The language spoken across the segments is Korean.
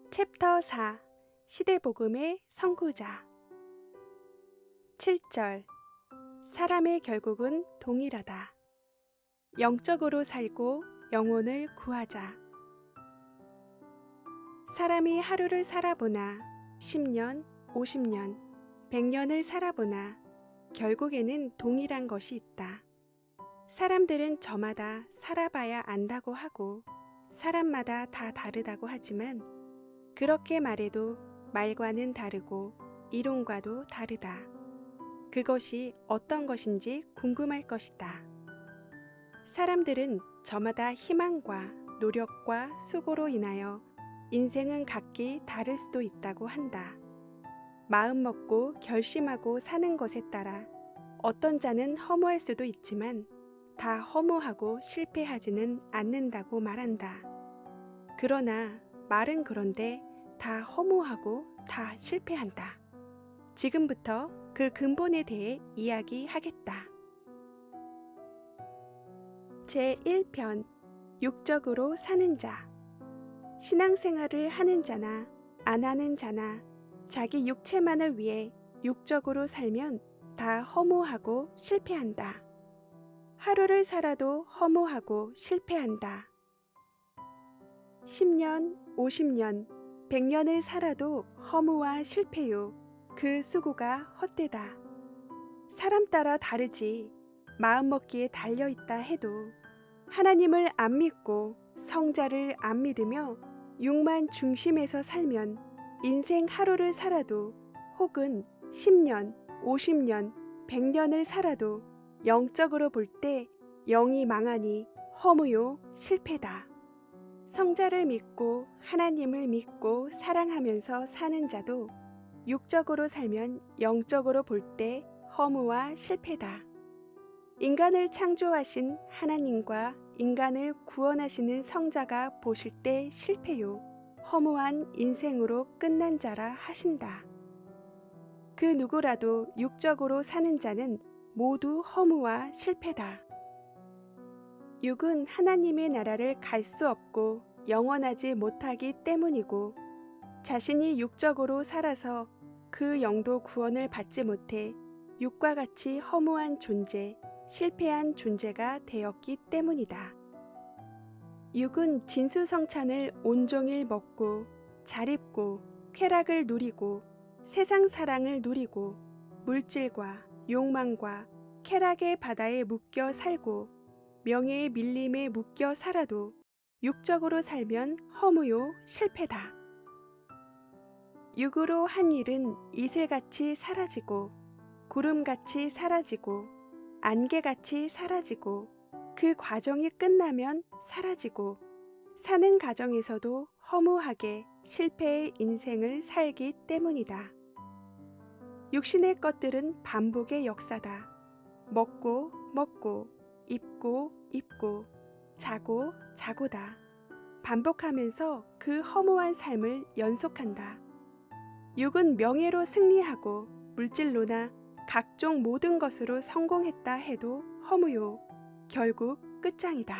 챕터 4 시대복음의 선구자 7절 사람의 결국은 동일하다. 영적으로 살고 영혼을 구하자. 사람이 하루를 살아보나 10년, 50년, 100년을 살아보나 결국에는 동일한 것이 있다. 사람들은 저마다 살아봐야 안다고 하고 사람마다 다 다르다고 하지만 그렇게 말해도 말과는 다르고 이론과도 다르다. 그것이 어떤 것인지 궁금할 것이다. 사람들은 저마다 희망과 노력과 수고로 인하여 인생은 각기 다를 수도 있다고 한다. 마음 먹고 결심하고 사는 것에 따라 어떤 자는 허무할 수도 있지만 다 허무하고 실패하지는 않는다고 말한다. 그러나 말은 그런데 다 허무하고 다 실패한다. 지금부터 그 근본에 대해 이야기하겠다. 제1편 육적으로 사는 자. 신앙생활을 하는 자나 안 하는 자나 자기 육체만을 위해 육적으로 살면 다 허무하고 실패한다. 하루를 살아도 허무하고 실패한다. 10년, 50년, 100년을 살아도 허무와 실패요. 그 수고가 헛되다. 사람 따라 다르지. 마음먹기에 달려있다 해도 하나님을 안 믿고 성자를 안 믿으며 육만 중심에서 살면 인생 하루를 살아도 혹은 10년, 50년, 100년을 살아도 영적으로 볼 때 영이 망하니 허무요 실패다. 성자를 믿고 하나님을 믿고 사랑하면서 사는 자도 육적으로 살면 영적으로 볼 때 허무와 실패다. 인간을 창조하신 하나님과 인간을 구원하시는 성자가 보실 때 실패요. 허무한 인생으로 끝난 자라 하신다. 그 누구라도 육적으로 사는 자는 모두 허무와 실패다. 육은 하나님의 나라를 갈 수 없고 영원하지 못하기 때문이고 자신이 육적으로 살아서 그 영도 구원을 받지 못해 육과 같이 허무한 존재, 실패한 존재가 되었기 때문이다. 육은 진수성찬을 온종일 먹고 잘 입고 쾌락을 누리고 세상 사랑을 누리고 물질과 욕망과 쾌락의 바다에 묶여 살고 명예의 밀림에 묶여 살아도 육적으로 살면 허무요 실패다. 육으로 한 일은 이슬같이 사라지고 구름같이 사라지고 안개같이 사라지고 그 과정이 끝나면 사라지고 사는 과정에서도 허무하게 실패의 인생을 살기 때문이다. 육신의 것들은 반복의 역사다. 먹고 먹고 입고 입고 자고 자고다. 반복하면서 그 허무한 삶을 연속한다. 육은 명예로 승리하고 물질로나 각종 모든 것으로 성공했다 해도 허무요. 결국 끝장이다.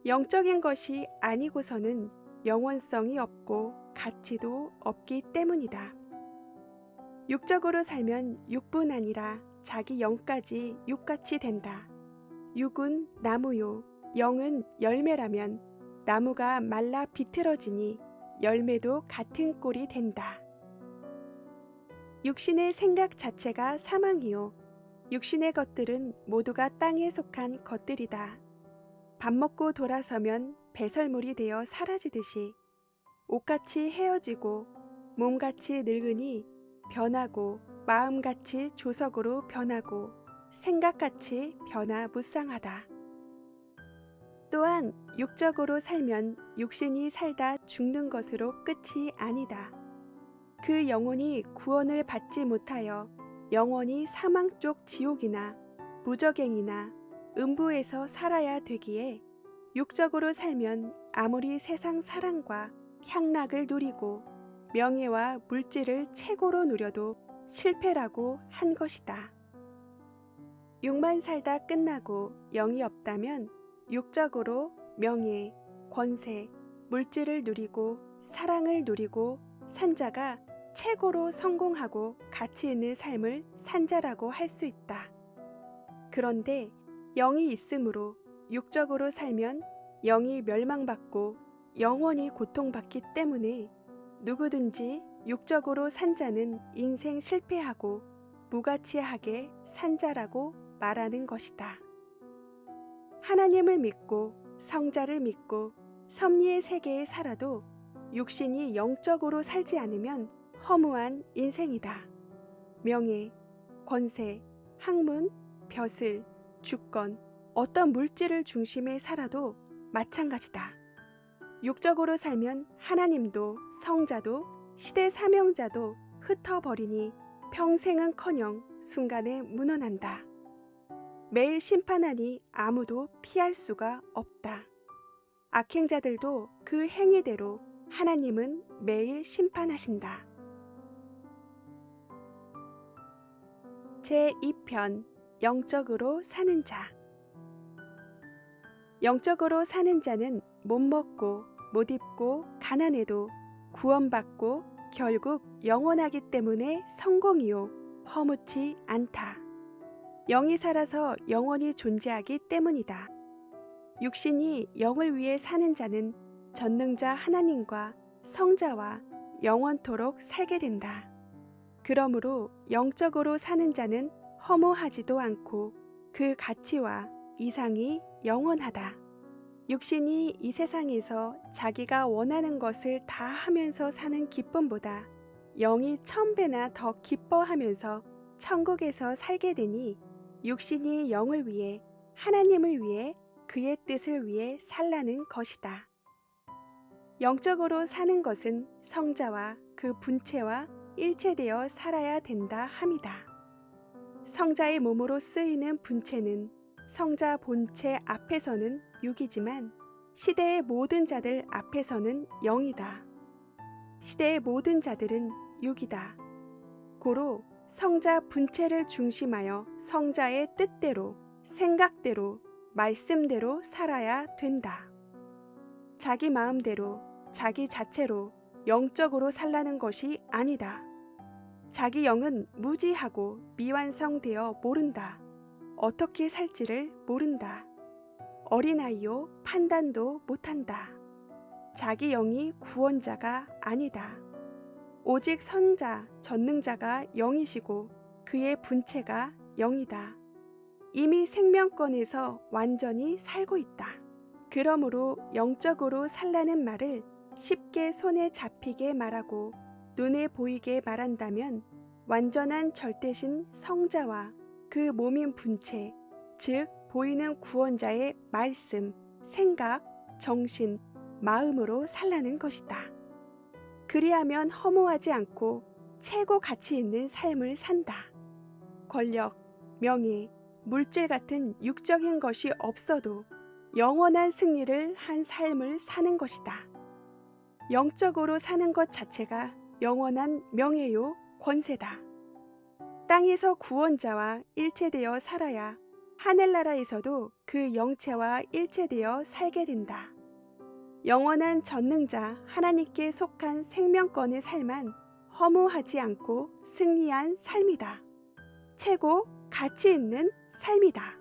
영적인 것이 아니고서는 영원성이 없고 가치도 없기 때문이다. 육적으로 살면 육뿐 아니라 자기 영까지 육같이 된다. 육은 나무요, 영은 열매라면 나무가 말라 비틀어지니 열매도 같은 꼴이 된다. 육신의 생각 자체가 사망이요. 육신의 것들은 모두가 땅에 속한 것들이다. 밥 먹고 돌아서면 배설물이 되어 사라지듯이 옷같이 헤어지고 몸같이 늙으니 변하고 마음같이 조석으로 변하고 생각같이 변화무쌍하다. 또한 육적으로 살면 육신이 살다 죽는 것으로 끝이 아니다. 그 영혼이 구원을 받지 못하여 영원히 사망 쪽 지옥이나 무저갱이나 음부에서 살아야 되기에 육적으로 살면 아무리 세상 사랑과 향락을 누리고 명예와 물질을 최고로 누려도 실패라고 한 것이다. 육만 살다 끝나고 영이 없다면 육적으로 명예, 권세, 물질을 누리고 사랑을 누리고 산 자가 최고로 성공하고 가치 있는 삶을 산 자라고 할 수 있다. 그런데 영이 있으므로 육적으로 살면 영이 멸망받고 영원히 고통받기 때문에 누구든지 육적으로 산 자는 인생 실패하고 무가치하게 산 자라고 말하는 것이다. 하나님을 믿고 성자를 믿고 섭리의 세계에 살아도 육신이 영적으로 살지 않으면 허무한 인생이다. 명예, 권세, 학문, 벼슬, 주권, 어떤 물질을 중심에 살아도 마찬가지다. 육적으로 살면 하나님도 성자도 시대 사명자도 흩어버리니 평생은커녕 순간에 무너난다. 매일 심판하니 아무도 피할 수가 없다. 악행자들도 그 행위대로 하나님은 매일 심판하신다. 제2편 영적으로 사는 자. 영적으로 사는 자는 못 먹고 못 입고 가난해도 구원받고 결국 영원하기 때문에 성공이요 허무치 않다. 영이 살아서 영원히 존재하기 때문이다. 육신이 영을 위해 사는 자는 전능자 하나님과 성자와 영원토록 살게 된다. 그러므로 영적으로 사는 자는 허무하지도 않고 그 가치와 이상이 영원하다. 육신이 이 세상에서 자기가 원하는 것을 다 하면서 사는 기쁨보다 영이 1000배나 더 기뻐하면서 천국에서 살게 되니 육신이 영을 위해 하나님을 위해 그의 뜻을 위해 살라는 것이다. 영적으로 사는 것은 성자와 그 분체와 일체되어 살아야 된다 함이다. 성자의 몸으로 쓰이는 분체는 성자 본체 앞에서는 육이지만 시대의 모든 자들 앞에서는 영이다. 시대의 모든 자들은 육이다. 고로 성자 분체를 중심하여 성자의 뜻대로, 생각대로, 말씀대로 살아야 된다. 자기 마음대로, 자기 자체로 영적으로 살라는 것이 아니다. 자기 영은 무지하고 미완성되어 모른다. 어떻게 살지를 모른다. 어린아이요 판단도 못한다. 자기 영이 구원자가 아니다. 오직 선자, 전능자가 영이시고 그의 분체가 영이다. 이미 생명권에서 완전히 살고 있다. 그러므로 영적으로 살라는 말을 쉽게 손에 잡히게 말하고 눈에 보이게 말한다면 완전한 절대신 성자와 그 몸인 분체, 즉 보이는 구원자의 말씀, 생각, 정신, 마음으로 살라는 것이다. 그리하면 허무하지 않고 최고 가치 있는 삶을 산다. 권력, 명예, 물질 같은 육적인 것이 없어도 영원한 승리를 한 삶을 사는 것이다. 영적으로 사는 것 자체가 영원한 명예요, 권세다. 땅에서 구원자와 일체되어 살아야 하늘나라에서도 그 영체와 일체되어 살게 된다. 영원한 전능자 하나님께 속한 생명권의 삶은 허무하지 않고 승리한 삶이다. 최고 가치 있는 삶이다.